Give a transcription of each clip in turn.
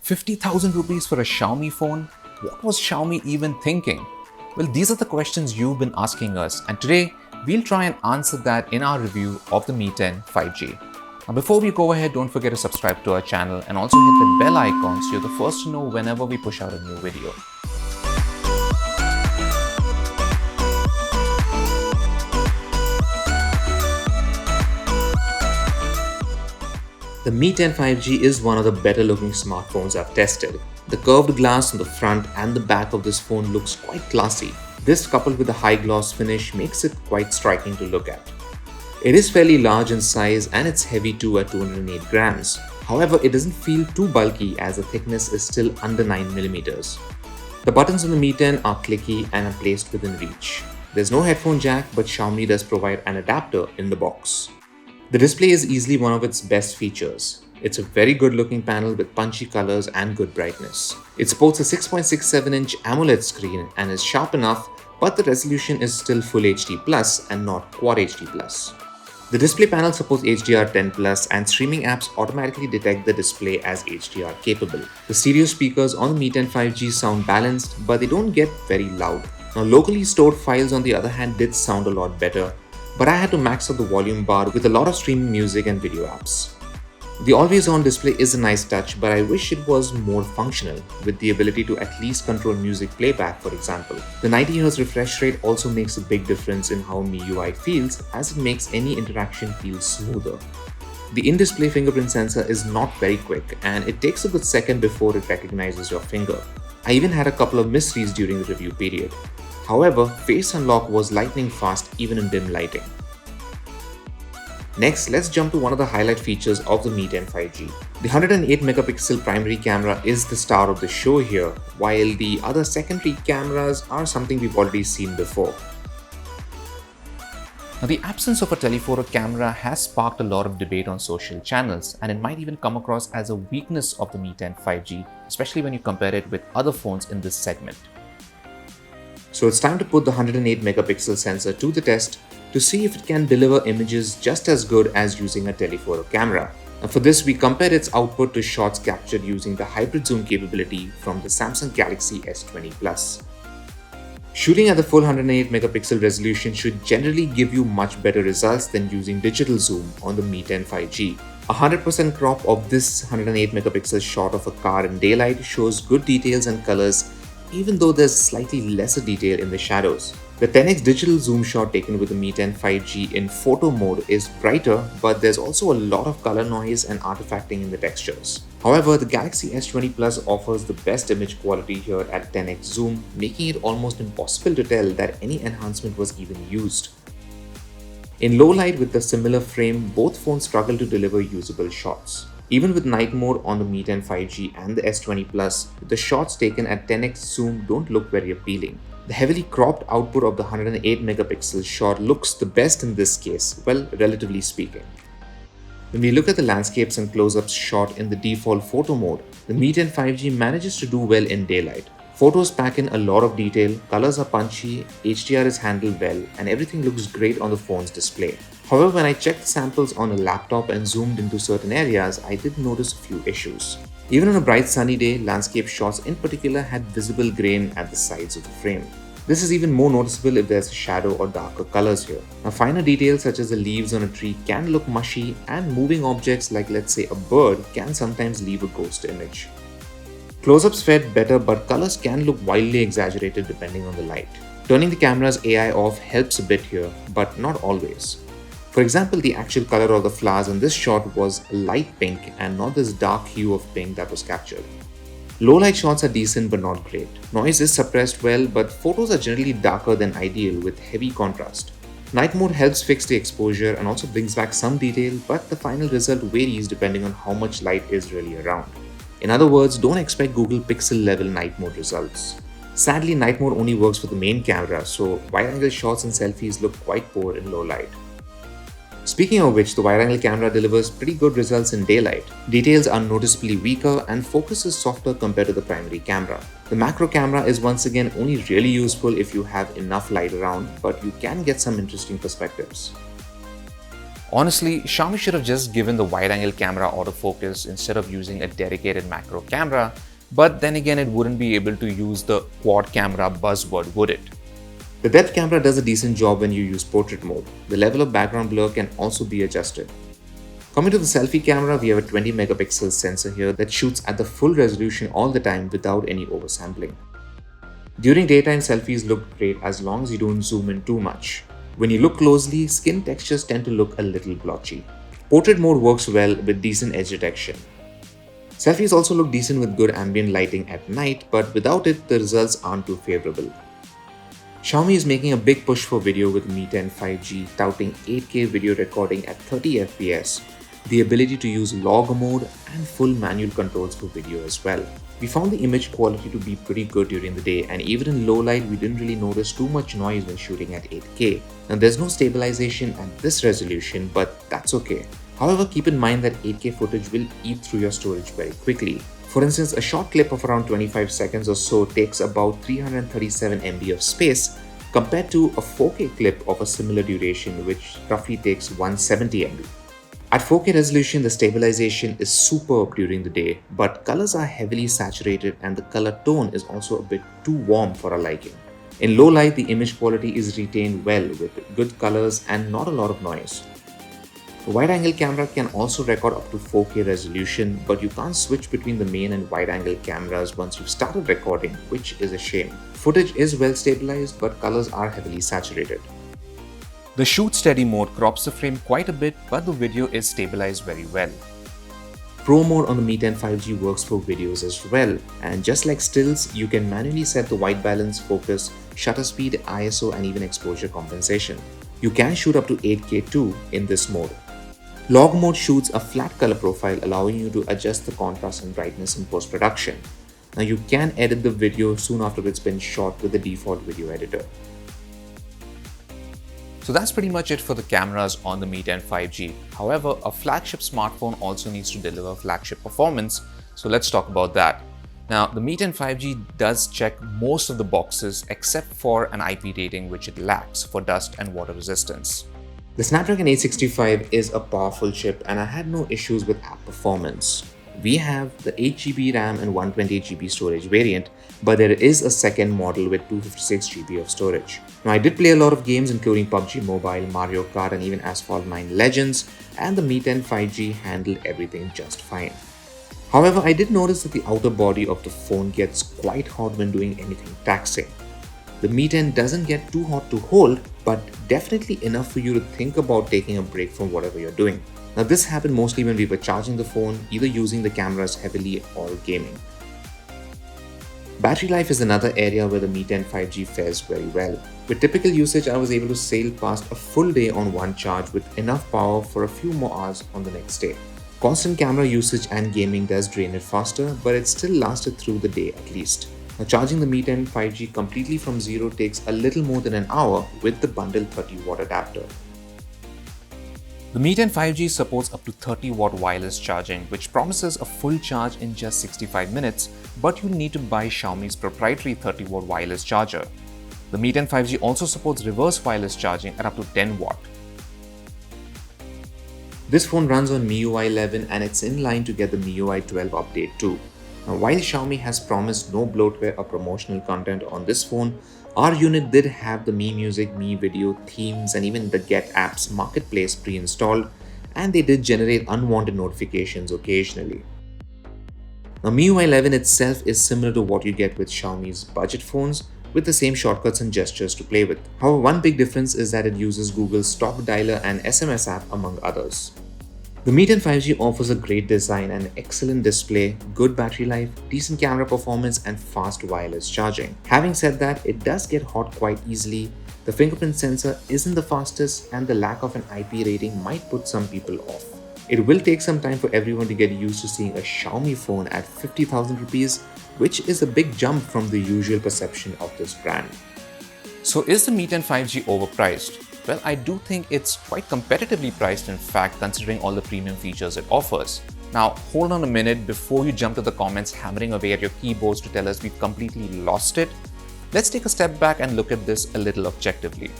50,000 rupees for a Xiaomi phone? What was Xiaomi even thinking? Well, these are the questions you've been asking us, and today we'll try and answer that in our review of the Mi 10 5G. Now, before we go ahead, don't forget to subscribe to our channel and also hit the bell icon so you're the first to know whenever we push out a new video. The Mi 10 5G is one of the better looking smartphones I've tested. The curved glass on the front and the back of this phone looks quite classy. This, coupled with the high gloss finish, makes it quite striking to look at. It is fairly large in size and it's heavy too at 208 grams. However, it doesn't feel too bulky as the thickness is still under 9mm. The buttons on the Mi 10 are clicky and are placed within reach. There's no headphone jack, but Xiaomi does provide an adapter in the box. The display is easily one of its best features. It's a very good looking panel with punchy colors and good brightness. It sports a 6.67-inch AMOLED screen and is sharp enough, but the resolution is still Full HD Plus and not Quad HD Plus. The display panel supports HDR10 Plus and streaming apps automatically detect the display as HDR capable. The stereo speakers on the Mi 10 5G sound balanced, but they don't get very loud. Now, locally stored files on the other hand did sound a lot better, but I had to max out the volume bar with a lot of streaming music and video apps. The always-on display is a nice touch, but I wish it was more functional, with the ability to at least control music playback, for example. The 90Hz refresh rate also makes a big difference in how MIUI feels, as it makes any interaction feel smoother. The in-display fingerprint sensor is not very quick, and it takes a good second before it recognizes your finger. I even had a couple of misreads during the review period. However, Face Unlock was lightning fast even in dim lighting. Next, let's jump to one of the highlight features of the Mi 10 5G. The 108-megapixel primary camera is the star of the show here, while the other secondary cameras are something we've already seen before. Now, the absence of a telephoto camera has sparked a lot of debate on social channels, and it might even come across as a weakness of the Mi 10 5G, especially when you compare it with other phones in this segment. So it's time to put the 108-megapixel sensor to the test to see if it can deliver images just as good as using a telephoto camera. And for this, we compared its output to shots captured using the hybrid zoom capability from the Samsung Galaxy S20 Plus. Shooting at the full 108-megapixel resolution should generally give you much better results than using digital zoom on the Mi 10 5G. A 100% crop of this 108-megapixel shot of a car in daylight shows good details and colors, even though there's slightly lesser detail in the shadows. The 10x digital zoom shot taken with the Mi 10 5G in photo mode is brighter, but there's also a lot of color noise and artifacting in the textures. However, the Galaxy S20 Plus offers the best image quality here at 10x zoom, making it almost impossible to tell that any enhancement was even used. In low light with a similar frame, both phones struggle to deliver usable shots. Even with night mode on the Mi 10 5G and the S20 Plus, the shots taken at 10x zoom don't look very appealing. The heavily cropped output of the 108-megapixel shot looks the best in this case, well, relatively speaking. When we look at the landscapes and close-ups shot in the default photo mode, the Mi 10 5G manages to do well in daylight. Photos pack in a lot of detail, colors are punchy, HDR is handled well, and everything looks great on the phone's display. However, when I checked samples on a laptop and zoomed into certain areas, I did notice a few issues. Even on a bright sunny day, landscape shots in particular had visible grain at the sides of the frame. This is even more noticeable if there's a shadow or darker colors here. Now, finer details such as the leaves on a tree can look mushy, and moving objects like, let's say, a bird can sometimes leave a ghost image. Close-ups fared better, but colors can look wildly exaggerated depending on the light. Turning the camera's AI off helps a bit here, but not always. For example, the actual color of the flowers in this shot was light pink and not this dark hue of pink that was captured. Low light shots are decent but not great. Noise is suppressed well, but photos are generally darker than ideal with heavy contrast. Night mode helps fix the exposure and also brings back some detail, but the final result varies depending on how much light is really around. In other words, don't expect Google Pixel level night mode results. Sadly, night mode only works for the main camera, so wide-angle shots and selfies look quite poor in low light. Speaking of which, the wide-angle camera delivers pretty good results in daylight. Details are noticeably weaker and focus is softer compared to the primary camera. The macro camera is once again only really useful if you have enough light around, but you can get some interesting perspectives. Honestly, Xiaomi should have just given the wide-angle camera autofocus instead of using a dedicated macro camera, but then again it wouldn't be able to use the quad camera buzzword, would it? The depth camera does a decent job when you use portrait mode. The level of background blur can also be adjusted. Coming to the selfie camera, we have a 20 megapixel sensor here that shoots at the full resolution all the time without any oversampling. During daytime, selfies look great as long as you don't zoom in too much. When you look closely, skin textures tend to look a little blotchy. Portrait mode works well with decent edge detection. Selfies also look decent with good ambient lighting at night, but without it, the results aren't too favorable. Xiaomi is making a big push for video with Mi 10 5G, touting 8K video recording at 30 FPS, the ability to use log mode and full manual controls for video as well. We found the image quality to be pretty good during the day, and even in low light we didn't really notice too much noise when shooting at 8K. Now there's no stabilization at this resolution, but that's okay. However, keep in mind that 8K footage will eat through your storage very quickly. For instance, a short clip of around 25 seconds or so takes about 337 MB of space compared to a 4K clip of a similar duration which roughly takes 170 MB. At 4K resolution, the stabilization is superb during the day, but colors are heavily saturated and the color tone is also a bit too warm for our liking. In low light, the image quality is retained well with good colors and not a lot of noise. The wide-angle camera can also record up to 4K resolution, but you can't switch between the main and wide-angle cameras once you've started recording, which is a shame. Footage is well stabilized, but colors are heavily saturated. The shoot steady mode crops the frame quite a bit, but the video is stabilized very well. Pro mode on the Mi 10 5G works for videos as well, and just like stills, you can manually set the white balance, focus, shutter speed, ISO and even exposure compensation. You can shoot up to 8K too in this mode. Log mode shoots a flat color profile, allowing you to adjust the contrast and brightness in post-production. Now you can edit the video soon after it's been shot with the default video editor. So that's pretty much it for the cameras on the Mi 10 5G. However, a flagship smartphone also needs to deliver flagship performance, so let's talk about that. Now, the Mi 10 5G does check most of the boxes except for an IP rating which it lacks for dust and water resistance. The Snapdragon 865 is a powerful chip and I had no issues with app performance. We have the 8GB RAM and 128GB storage variant, but there is a second model with 256GB of storage. Now I did play a lot of games including PUBG Mobile, Mario Kart and even Asphalt 9 Legends, and the Mi 10 5G handled everything just fine. However, I did notice that the outer body of the phone gets quite hot when doing anything taxing. The Mi 10 doesn't get too hot to hold, but definitely enough for you to think about taking a break from whatever you're doing. Now this happened mostly when we were charging the phone, either using the cameras heavily or gaming. Battery life is another area where the Mi 10 5G fares very well. With typical usage, I was able to sail past a full day on one charge with enough power for a few more hours on the next day. Constant camera usage and gaming does drain it faster, but it still lasted through the day at least. Now charging the Mi 10 5G completely from zero takes a little more than an hour with the bundled 30-watt adapter. The Mi 10 5G supports up to 30-watt wireless charging, which promises a full charge in just 65 minutes, but you'll need to buy Xiaomi's proprietary 30-watt wireless charger. The Mi 10 5G also supports reverse wireless charging at up to 10 watt. This phone runs on MIUI 11 and it's in line to get the MIUI 12 update too. Now, while Xiaomi has promised no bloatware or promotional content on this phone, our unit did have the Mi Music, Mi Video, themes and even the Get Apps marketplace pre-installed, and they did generate unwanted notifications occasionally. Now MIUI 11 itself is similar to what you get with Xiaomi's budget phones, with the same shortcuts and gestures to play with. However, one big difference is that it uses Google's Stock Dialer and SMS app among others. The Mi 10 5G offers a great design and excellent display, good battery life, decent camera performance and fast wireless charging. Having said that, it does get hot quite easily, the fingerprint sensor isn't the fastest and the lack of an IP rating might put some people off. It will take some time for everyone to get used to seeing a Xiaomi phone at 50,000 rupees, which is a big jump from the usual perception of this brand. So is the Mi 10 5G overpriced? Well, I do think it's quite competitively priced, in fact, considering all the premium features it offers. Now, hold on a minute before you jump to the comments hammering away at your keyboards to tell us we've completely lost it. Let's take a step back and look at this a little objectively.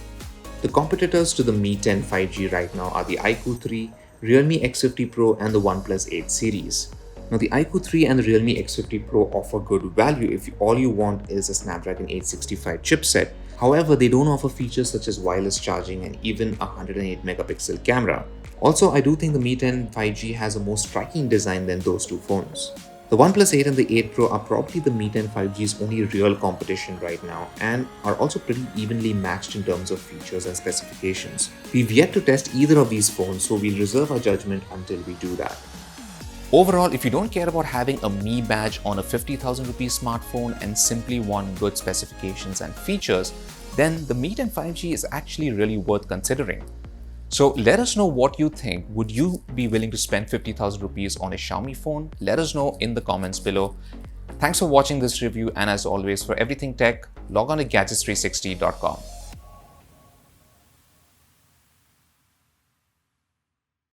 The competitors to the Mi 10 5G right now are the iQOO 3, Realme X50 Pro and the OnePlus 8 series. Now the iQOO 3 and the Realme X50 Pro offer good value if all you want is a Snapdragon 865 chipset. However, they don't offer features such as wireless charging and even a 108 megapixel camera. Also, I do think the Mi 10 5G has a more striking design than those two phones. The OnePlus 8 and the 8 Pro are probably the Mi 10 5G's only real competition right now and are also pretty evenly matched in terms of features and specifications. We've yet to test either of these phones, so we'll reserve our judgment until we do that. Overall, if you don't care about having a Mi badge on a 50,000 rupees smartphone and simply want good specifications and features, then the Mi 10 5G is actually really worth considering. So let us know what you think. Would you be willing to spend 50,000 rupees on a Xiaomi phone? Let us know in the comments below. Thanks for watching this review, and as always, for everything tech, log on to gadgets360.com.